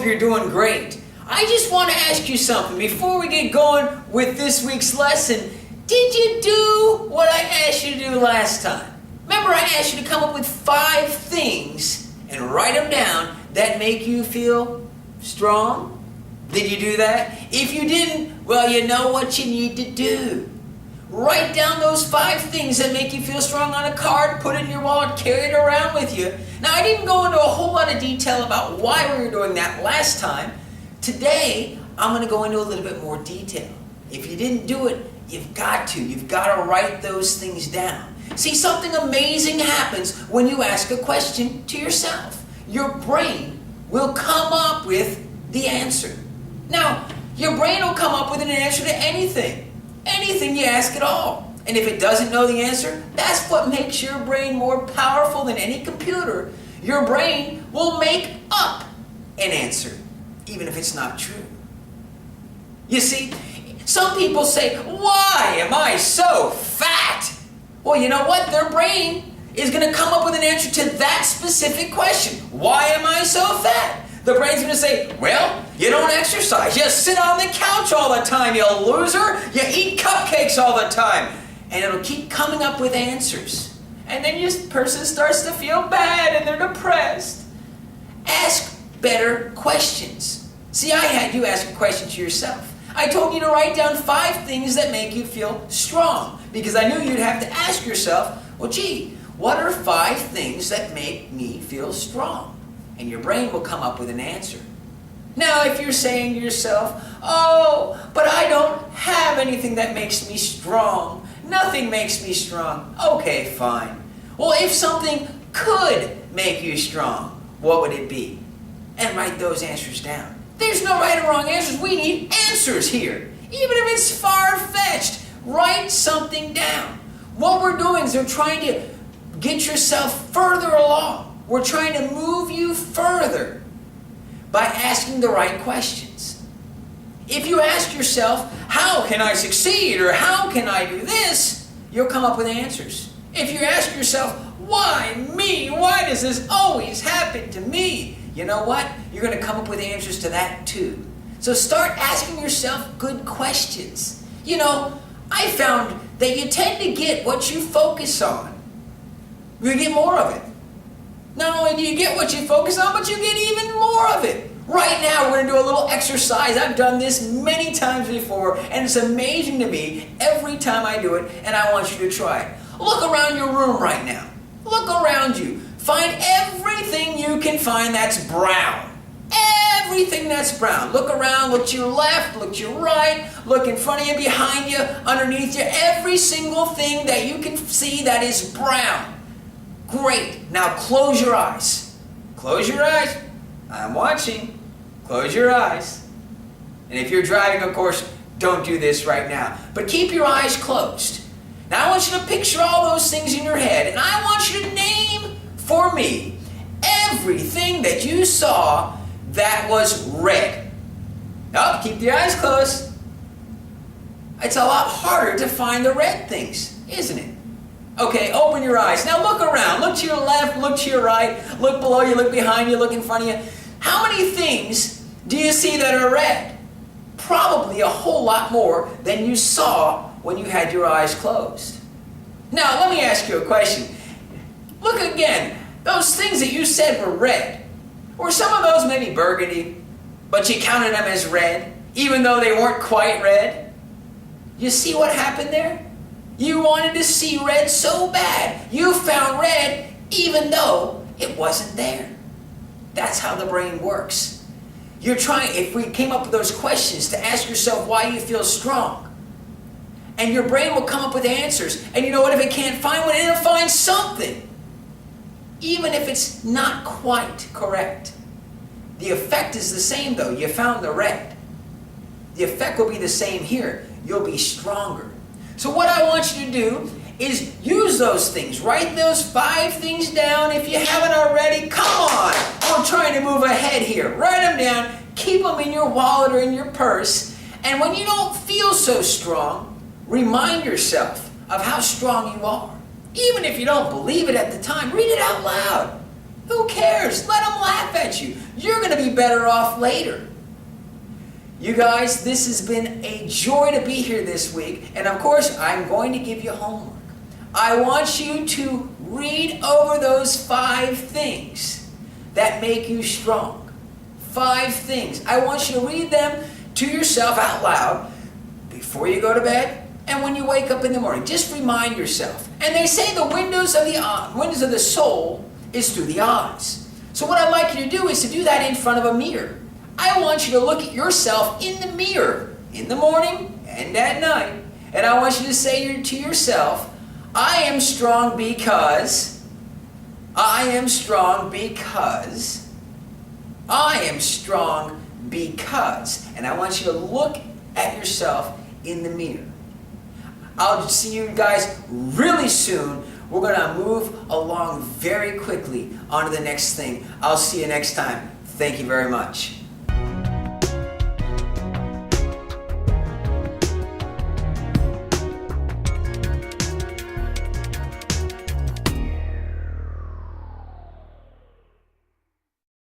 you're doing great. I just want to ask you something before we get going with this week's lesson. Did you do what I asked you to do last time? Remember, I asked you to come up with 5 things and write them down that make you feel strong? Did you do that? If you didn't, well, you know what you need to do. Write down those 5 things that make you feel strong on a card, put it in your wallet, carry it around with you. Now, I didn't go into a whole lot of detail about why we were doing that last time. Today, I'm going to go into a little bit more detail. If you didn't do it, you've got to. You've got to write those things down. See, something amazing happens when you ask a question to yourself. Your brain will come up with the answer. Now, your brain will come up with an answer to anything. Anything you ask at all. And if it doesn't know the answer, that's what makes your brain more powerful than any computer. Your brain will make up an answer, even if it's not true. You see, some people say, why am I so fat? Well, you know what? Their brain is going to come up with an answer to that specific question. Why am I so fat? The brain's going to say, well, you don't exercise. You sit on the couch all the time, you loser. You eat cupcakes all the time. And it'll keep coming up with answers. And then your person starts to feel bad and they're depressed. Ask better questions. See, I had you ask a question to yourself. I told you to write down 5 things that make you feel strong. Because I knew you'd have to ask yourself, well, gee, what are 5 things that make me feel strong? And your brain will come up with an answer. Now, if you're saying to yourself, oh, but I don't have anything that makes me strong. Nothing makes me strong. Okay, fine. Well, if something could make you strong, what would it be? And write those answers down. There's no right or wrong answers. We need answers here. Even if it's far-fetched, write something down. What we're doing is we're trying to get yourself further along. We're trying to move you further by asking the right questions. If you ask yourself, how can I succeed, or how can I do this, you'll come up with answers. If you ask yourself, why me? Why does this always happen to me? You know what? You're going to come up with answers to that too. So start asking yourself good questions. You know, I found that you tend to get what you focus on. You get more of it. Not only do you get what you focus on, but you get even more of it. Right now, we're going to do a little exercise. I've done this many times before, and it's amazing to me every time I do it, and I want you to try it. Look around your room right now. Look around you. Find everything you can find that's brown. Everything that's brown. Look around, look to your left, look to your right, look in front of you, behind you, underneath you. Every single thing that you can see that is brown. Great. Now close your eyes. Close your eyes. I'm watching. Close your eyes. And if you're driving, of course, don't do this right now. But keep your eyes closed. Now I want you to picture all those things in your head, and I want you to name for me everything that you saw that was red. Oh, keep your eyes closed. It's a lot harder to find the red things, isn't it? Okay, open your eyes. Now look around. Look to your left, look to your right, look below you, look behind you, look in front of you. How many things do you see that are red? Probably a whole lot more than you saw when you had your eyes closed. Now, let me ask you a question. Look again. Those things that you said were red, were some of those maybe burgundy, but you counted them as red, even though they weren't quite red? You see what happened there? You wanted to see red so bad. You found red even though it wasn't there. That's how the brain works. You're trying, if we came up with those questions to ask yourself why you feel strong, and your brain will come up with answers. And you know what? If it can't find one, it'll find something. Even if it's not quite correct. The effect is the same though. You found the red. The effect will be the same here. You'll be stronger. So what I want you to do is use those things. Write those 5 things down. If you haven't already, come on. We're trying to move ahead here. Write them down. Keep them in your wallet or in your purse. And when you don't feel so strong, remind yourself of how strong you are. Even if you don't believe it at the time, read it out loud. Who cares? Let them laugh at you. You're going to be better off later. You guys, this has been a joy to be here this week. And of course, I'm going to give you homework. I want you to read over those 5 things that make you strong. 5 things. I want you to read them to yourself out loud before you go to bed and when you wake up in the morning. Just remind yourself. And they say the windows of the soul is through the eyes. So what I'd like you to do is to do that in front of a mirror. I want you to look at yourself in the mirror in the morning and at night. And I want you to say to yourself, I am strong because, I am strong because, I am strong because. And I want you to look at yourself in the mirror. I'll see you guys really soon. We're going to move along very quickly on to the next thing. I'll see you next time. Thank you very much.